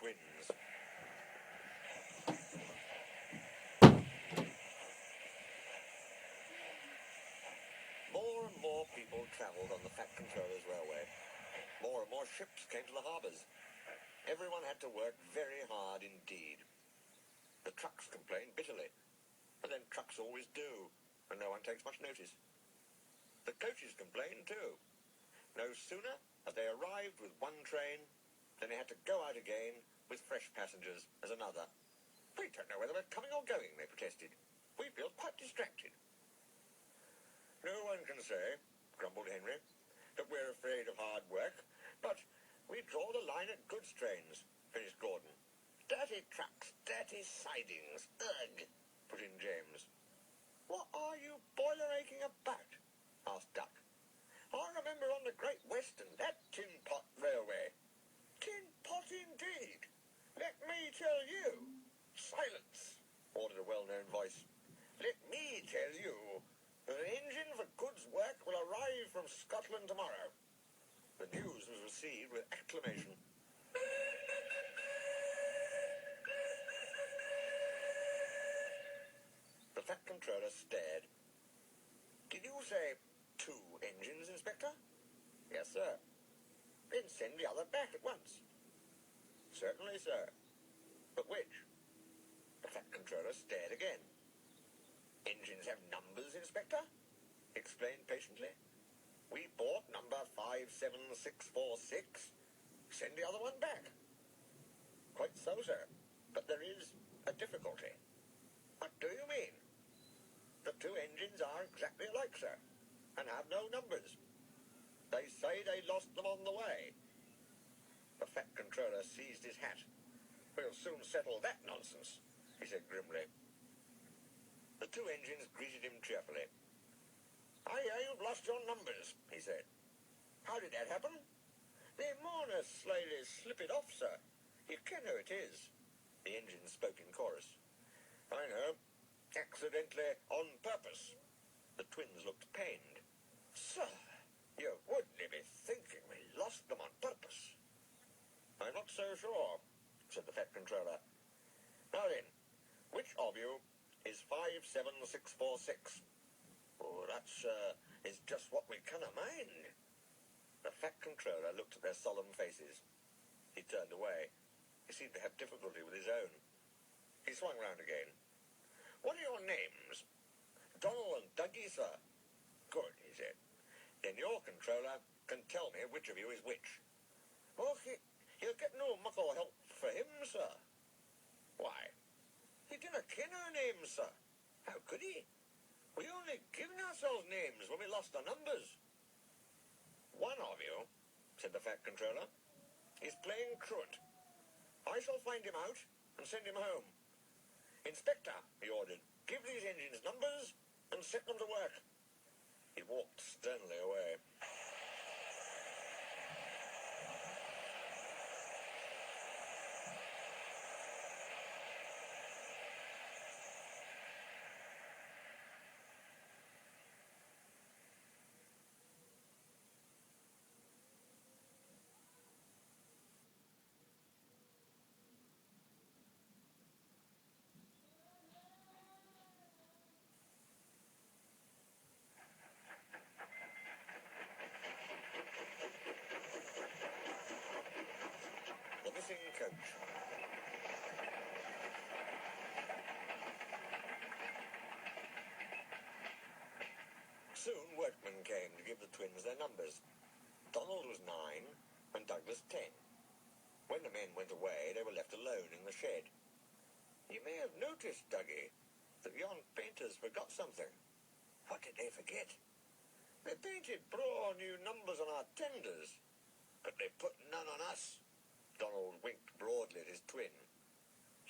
twins. More and more people travelled on the Fat Controller's Railway. More and more ships came to the harbours. Everyone had to work very hard indeed. The trucks complained bitterly, but then trucks always do, and no one takes much notice. The coaches complained too. No sooner had they arrived with one train than they had to go out again with fresh passengers as another. We don't know whether we're coming or going, they protested. We feel quite distracted. No one can say, grumbled Henry, that we're afraid of hard work, but we draw the line at goods trains, finished Gordon. Dirty trucks, dirty sidings, ugh, put in James. What are you boiler-aching about? Asked Duck. I remember on the Great Western, that tin pot railway. Tin pot indeed. Let me tell you. Silence, ordered a well-known voice. Let me tell you that an engine for goods work will arrive from Scotland tomorrow. The news was received with acclamation. The Fat Controller stared. Did you say 2 engines, Inspector? Yes, sir. Then send the other back at once. Certainly, sir. But which? The Fat Controller stared again. Engines have numbers, Inspector? He explained patiently. We bought number 57646. Send the other one back. Quite so, sir. But there is a difficulty. What do you mean? The 2 engines are exactly alike, sir, and have no numbers. They say they lost them on the way. The Fat Controller seized his hat. We'll soon settle that nonsense, he said grimly. The 2 engines greeted him cheerfully. I hear you've lost your numbers, he said. How did that happen? The mourner slyly slip it off, sir. You ken who it is. The engines spoke in chorus. I know. Accidentally on purpose. The twins looked pained. Sir, you wouldn't be thinking we lost them on purpose. I'm not so sure, said the Fat Controller. Now then, which of you is 57646? Oh, that's, is just what we canna mind. The Fat Controller looked at their solemn faces. He turned away. He seemed to have difficulty with his own. He swung round again. What are your names? Donald and Dougie, sir. Good, he said. Then your controller can tell me which of you is which. Oh, he'll get no muckle help for him, sir. Why? He didn't ken our names, sir. How could he? We only given ourselves names when we lost our numbers. One of you, said the Fat Controller, is playing truant. I shall find him out and send him home. Inspector, he ordered, give these engines numbers and set them to work. He walked sternly away. The missing coach. Soon workmen came to give the twins their numbers. Donald was 9 and Douglas 10. When the men went away, they were left alone in the shed. You may have noticed, Dougie, that yon painters forgot something. What did they forget? They painted braw new numbers on our tenders, but they put none on us. Donald winked broadly at his twin.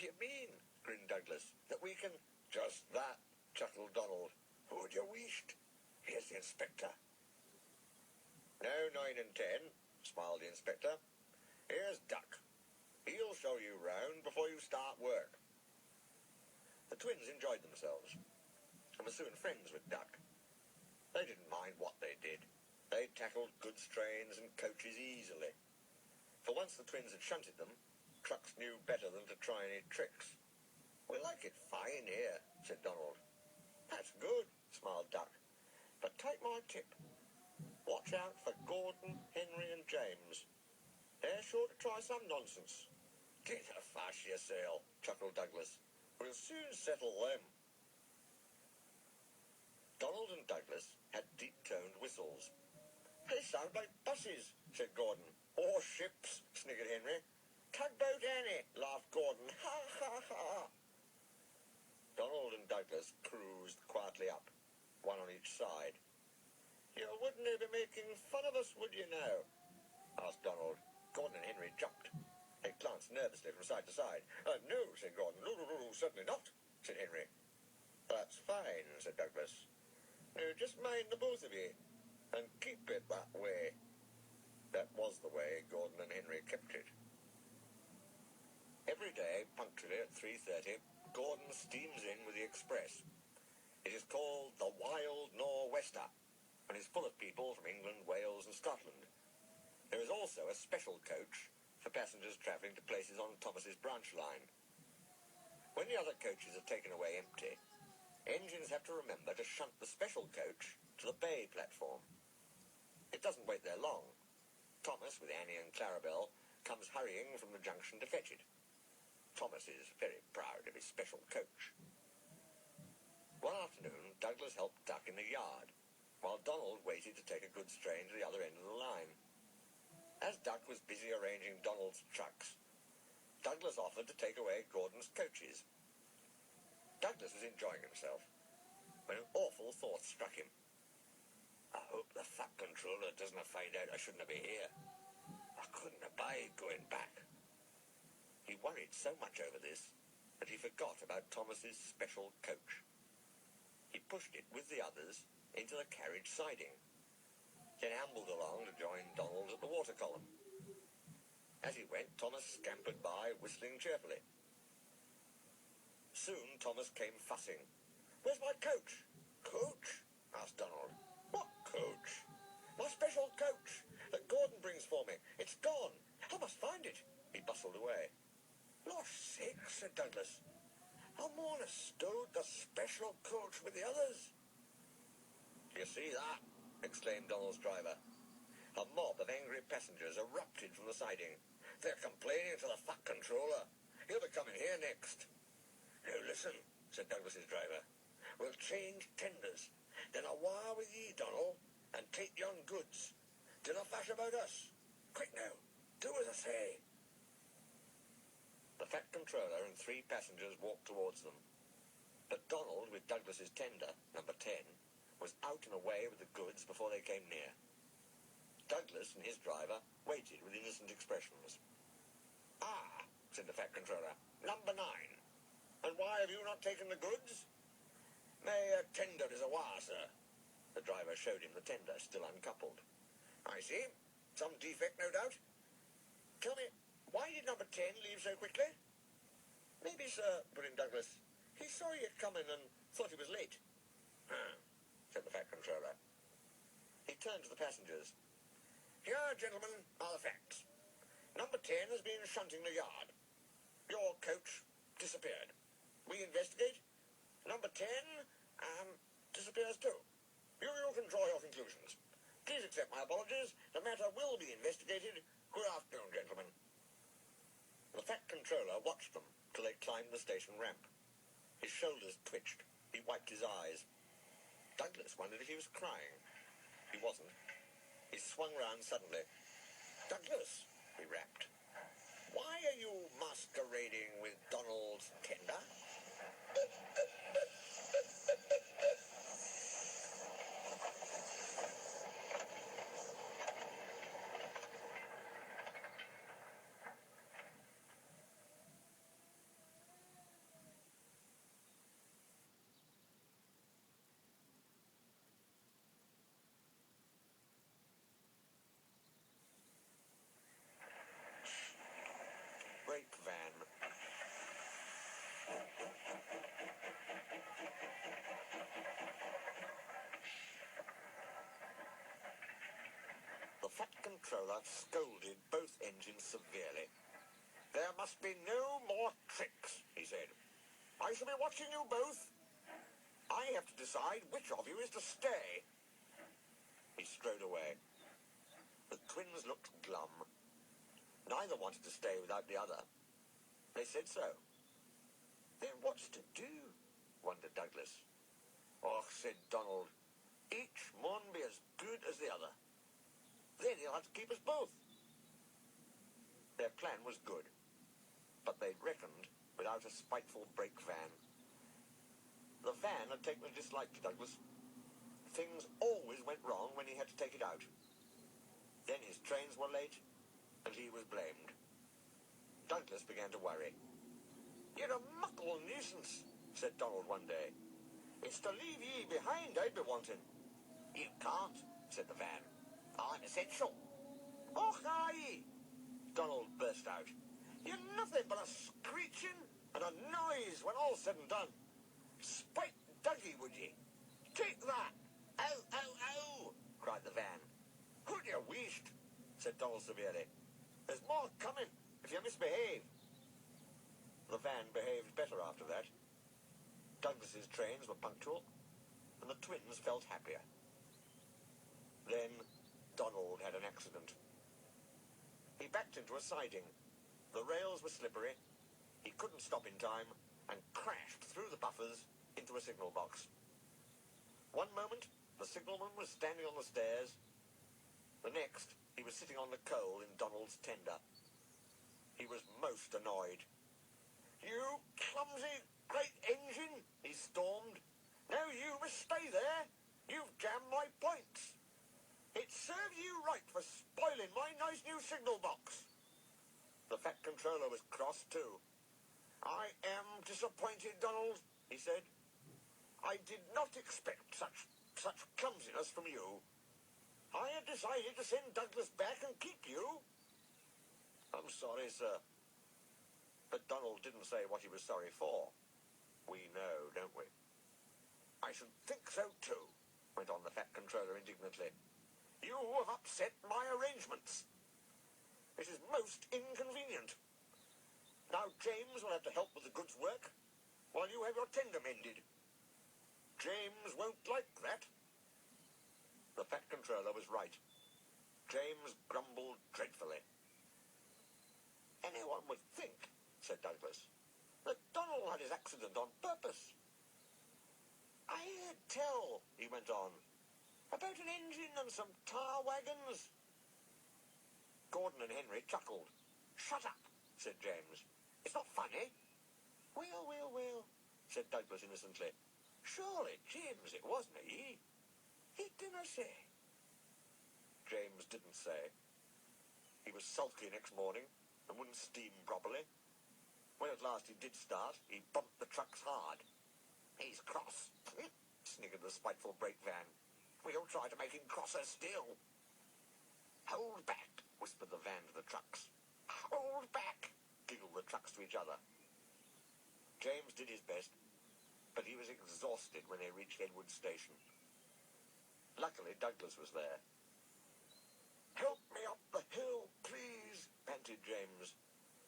You mean, grinned Douglas, that we can... Just that, chuckled Donald. Who'd you wished? Here's the inspector. No 9 and 10, smiled the inspector. Here's Duck. He'll show you round before you start work. The twins enjoyed themselves and were soon friends with Duck. They didn't mind what they did. They tackled goods trains and coaches easily. For once the twins had shunted them, trucks knew better than to try any tricks. We like it fine here, said Donald. That's good, smiled Duck. But take my tip. Watch out for Gordon, Henry and James. They're sure to try some nonsense. Get a fash yourself, chuckled Douglas. We'll soon settle them. Donald and Douglas had deep-toned whistles. They sound like buses, said Gordon. Or ships, sniggered Henry. Tugboat Annie, laughed Gordon. Ha, ha, ha. Donald and Douglas cruised quietly up, one on each side. You wouldn't be making fun of us, would you now? Asked Donald. Gordon and Henry jumped. They glanced nervously from side to side. No, said Gordon. No, certainly not, said Henry. That's fine, said Douglas. Now just mind the both of you, and keep it that way. That was the way Gordon and Henry kept it. Every day, punctually at 3:30, Gordon steams in with the express. It is called the Wild Nor'Wester, and is full of people from England, Wales and Scotland. There is also a special coach for passengers travelling to places on Thomas's branch line. When the other coaches are taken away empty, engines have to remember to shunt the special coach to the bay platform. It doesn't wait there long. Thomas, with Annie and Clarabelle, comes hurrying from the junction to fetch it. Thomas is very proud of his special coach. One afternoon, Douglas helped Duck in the yard, while Donald waited to take a goods train to the other end of the line. As Duck was busy arranging Donald's trucks, Douglas offered to take away Gordon's coaches. Douglas was enjoying himself when an awful thought struck him. I hope the fat controller doesn't find out I shouldn't be here. I couldn't abide going back. He worried so much over this that he forgot about Thomas's special coach. He pushed it with the others into the carriage siding, then ambled along to join Donald at the water column. As he went, Thomas scampered by, whistling cheerfully. Soon Thomas came fussing. Where's my coach? Coach? Asked Donald. What coach? My special coach that Gordon brings for me. It's gone. I must find it. He bustled away. Lost sakes, said Douglas. I'm on a stowed the special coach with the others. You see that? Exclaimed Donald's driver. A mob of angry passengers erupted from the siding. They're complaining to the fat controller. He'll be coming here next. Now listen, said Douglas's driver. We'll change tenders. Then I'll wire with ye, Donald, and take yon goods. Do not fash about us. Quick now, do as I say. The fat controller and 3 passengers walked towards them. But Donald, with Douglas's tender, number 10, was out and away with the goods before they came near. Douglas and his driver waited with innocent expressions. Ah, said the fat controller, number 9. And why have you not taken the goods? My tender is awire, sir. The driver showed him the tender, still uncoupled. I see. Some defect, no doubt. Tell me, why did number 10 leave so quickly? Maybe, sir, put in Douglas. He saw you coming and thought he was late. Said the fat controller. He turned to the passengers. Here, gentlemen, are the facts. Number 10 has been shunting the yard. Your coach disappeared. We investigate. Number 10 disappears too. You can draw your conclusions. Please accept my apologies. The matter will be investigated. Good afternoon, gentlemen. The fat controller watched them till they climbed the station ramp. His shoulders twitched. He wiped his eyes. Douglas wondered if he was crying. He wasn't. He swung round suddenly. Douglas, he rapped. Why are you masquerading with Donald's tender? BREAKVAN. The fat controller scolded both engines severely. There must be no more tricks, he said. I shall be watching you both. I have to decide which of you is to stay. He strode away. The twins looked glum. Neither wanted to stay without the other. They said so. Then what's to do? Wondered Douglas. Oh, said Donald, each mun be as good as the other. Then he'll have to keep us both. Their plan was good, but they'd reckoned without a spiteful BREAKVAN. The van had taken a dislike to Douglas. Things always went wrong when he had to take it out. Then his trains were late, and he was blamed. Douglas began to worry. You're a muckle nuisance, said Donald one day. It's to leave ye behind I'd be wanting. You can't, said the van. I'm essential. Och, aye, Donald burst out. You're nothing but a screeching and a noise when all's said and done. Spite Dougie, would ye? Take that! Ow, ow, ow! Cried the van. Who'd you wished? Said Donald severely. There's more coming if you misbehave. The van behaved better after that. Douglas's trains were punctual, and the twins felt happier. Then Donald had an accident. He backed into a siding. The rails were slippery. He couldn't stop in time and crashed through the buffers into a signal box. One moment, the signalman was standing on the stairs. The next, he was sitting on the coal in Donald's tender. He was most annoyed. You clumsy great engine, he stormed. Now you must stay there. You've jammed my points. It serves you right for spoiling my nice new signal box. The fat controller was cross too. I am disappointed, Donald, he said. I did not expect such clumsiness from you. I had decided to send Douglas back and keep you. I'm sorry, sir. But Donald didn't say what he was sorry for. We know, don't we? I should think so too, went on the fat controller indignantly. You have upset my arrangements. It is most inconvenient. Now James will have to help with the goods work while you have your tender mended. James won't like that. The fat controller was right. James grumbled dreadfully. Anyone would think, said Douglas, that Donald had his accident on purpose. I heard tell, he went on, about an engine and some tar wagons. Gordon and Henry chuckled. Shut up, said James. It's not funny. Well, said Douglas innocently. Surely, James, it wasn't he. He didn't say. James didn't say. He was sulky next morning and wouldn't steam properly. When at last he did start, he bumped the trucks hard. He's cross, sniggered the spiteful BREAKVAN. We'll try to make him crosser still. Hold back, whispered the van to the trucks. Hold back, giggled the trucks to each other. James did his best, but he was exhausted when they reached Edward Station. Luckily, Douglas was there. Help me up the hill, please, panted James.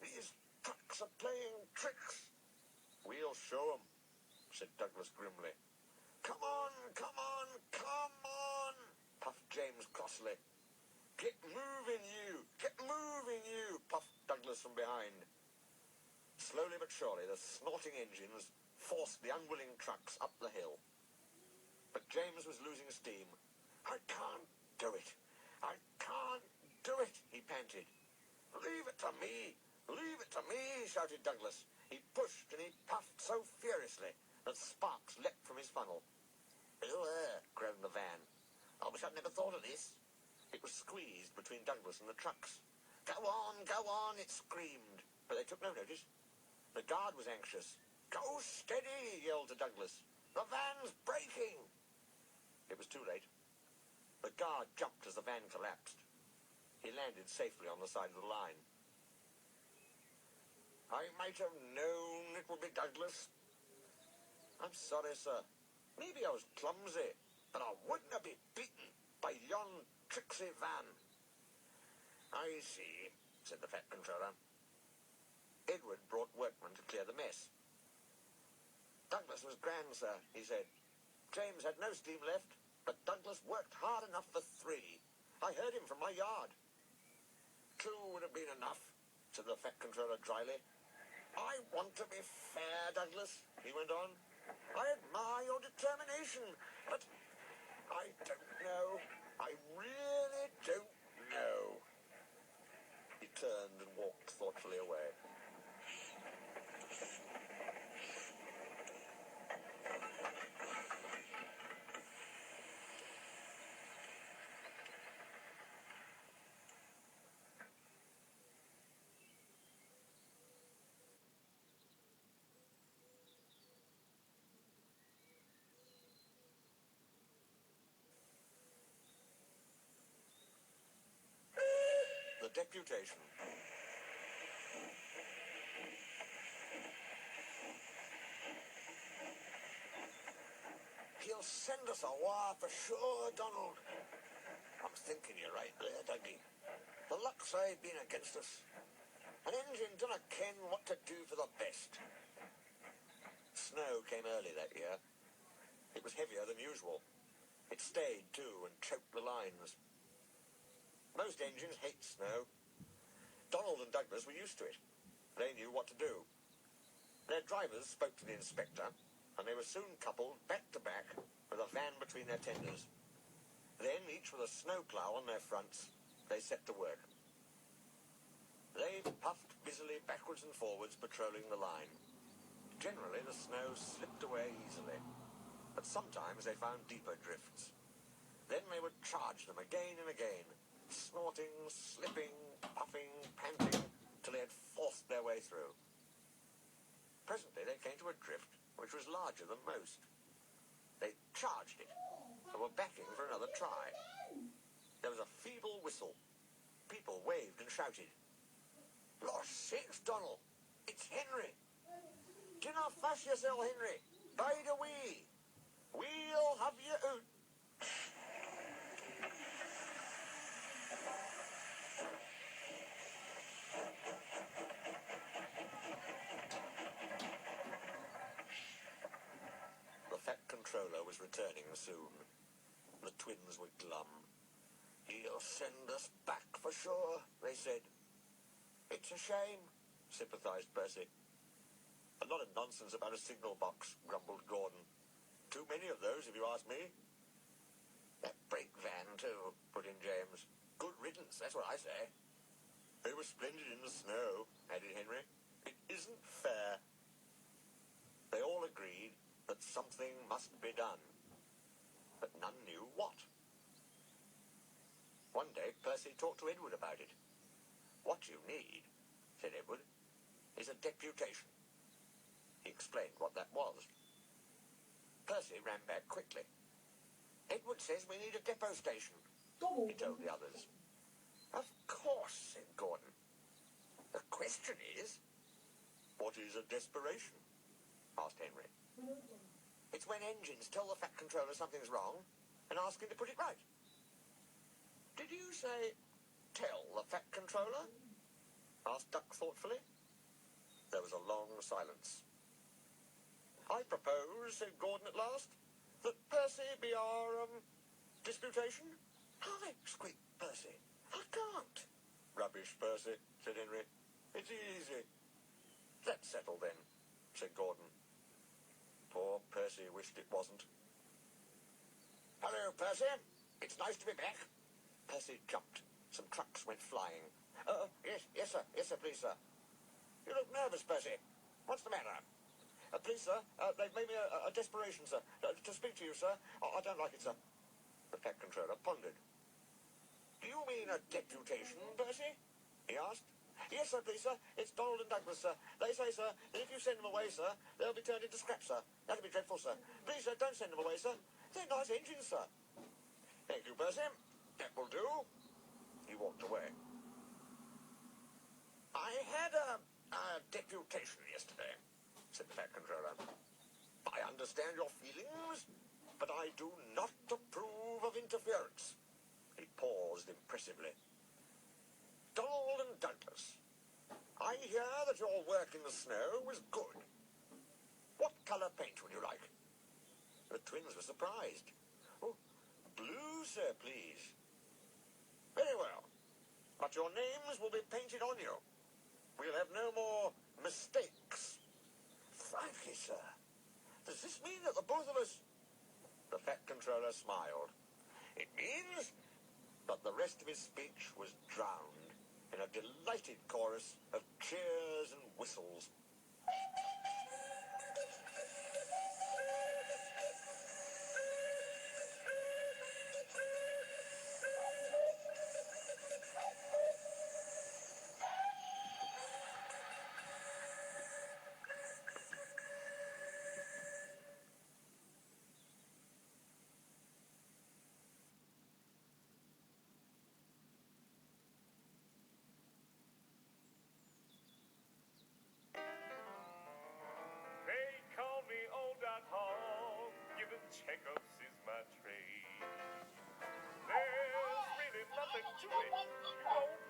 These trucks are playing tricks. We'll show 'em, said Douglas grimly. Come on, puffed James crossly. Get moving, you, puffed Douglas from behind. Slowly but surely, the snorting engines forced the unwilling trucks up the hill. But James was losing steam. I can't do it, he panted. Leave it to me, shouted Douglas. He pushed and he puffed so furiously that sparks leapt from his funnel. Groaned the van. I wish I'd never thought of this. It was squeezed between Douglas and the trucks. Go on, it screamed, but they took no notice. The guard was anxious. Go steady, he yelled to Douglas. The van's breaking. It was too late. The guard jumped as the van collapsed. He landed safely on the side of the line. I might have known it would be Douglas. I'm sorry, sir. Maybe I was clumsy, but I wouldn't have been beaten by yon tricksy van. I see, said the fat controller. Edward brought workmen to clear the mess. Douglas was grand, sir, he said. James had no steam left, but Douglas worked hard enough for 3. I heard him from my yard. 2 would have been enough, said the Fat Controller dryly. I want to be fair, Douglas, he went on. I admire your determination, but I don't know. I really don't know. He turned and walked thoughtfully away. The Deputation. He'll send us a wire for sure, Donald. I'm thinking you're right there, Dougie. The luck's aye been against us. An engine dunna ken what to do for the best. Snow came early that year. It was heavier than usual. It stayed, too, and choked the lines. Most engines hate snow. Donald and Douglas were used to it. They knew what to do. Their drivers spoke to the inspector, and they were soon coupled back to back with a van between their tenders. Then, each with a snowplough on their fronts, they set to work. They puffed busily backwards and forwards, patrolling the line. Generally, the snow slipped away easily, but sometimes they found deeper drifts. Then they would charge them again and again, snorting, slipping, puffing, panting, till they had forced their way through. Presently they came to a drift which was larger than most. They charged it and were backing for another try. There was a feeble whistle. People waved and shouted. "Lost sakes, Donald! It's Henry! Do not fuss yourself, Henry! Bide a wee! We'll have you out!" The Fat Controller was returning soon. The twins were glum. "He'll send us back for sure," they said. "It's a shame," sympathised Percy. "A lot of nonsense about a signal box," grumbled Gordon. "Too many of those, if you ask me." "That BREAKVAN, too," put in James. "Good riddance, that's what I say." "They were splendid in the snow," added Henry. "It isn't fair." They all agreed that something must be done, but none knew what. One day Percy talked to Edward about it. "What you need," said Edward, "is a deputation." He explained what that was. Percy ran back quickly. "Edward says we need a depot station," he told the others. "Of course," said Gordon. "The question is..." "What is a desperation?" asked Henry. "It's when engines tell the Fat Controller something's wrong and ask him to put it right." "Did you say, tell the Fat Controller?" asked Duck thoughtfully. There was a long silence. "I propose," said Gordon at last, "that Percy be our, disputation." "Hi!" squeaked Percy. "I can't." "Rubbish, Percy," said Henry. "It's easy." "That's settled then," said Gordon. Poor Percy wished it wasn't. "Hello, Percy. It's nice to be back." Percy jumped. Some trucks went flying. Yes, sir, please, sir." "You look nervous, Percy. What's the matter?" "Please, sir, they've made me a desperation, sir. To speak to you, sir. I don't like it, sir." The Fat Controller pondered. "Do you mean a deputation, Percy?" he asked. "Yes, sir, please, sir. It's Donald and Douglas, sir. They say, sir, that if you send them away, sir, they'll be turned into scrap, sir. That'll be dreadful, sir. Please, sir, don't send them away, sir. They're nice engines, sir." "Thank you, Percy. That will do." He walked away. "I had a deputation yesterday," said the Fat Controller. "I understand your feelings, but I do not approve of interference." He paused impressively. "Donald and Douglas, I hear that your work in the snow was good. What colour paint would you like? The twins were surprised. Oh, blue, sir, please. Very well. But your names will be painted on you. We'll have no more mistakes. Frankly, sir, does this mean that the both of us... The Fat Controller smiled. It means that the rest of his speech was drowned in a delighted chorus of cheers and whistles. They call me Old Dot Hall, giving checkups is my trade. There's really nothing to it. You don't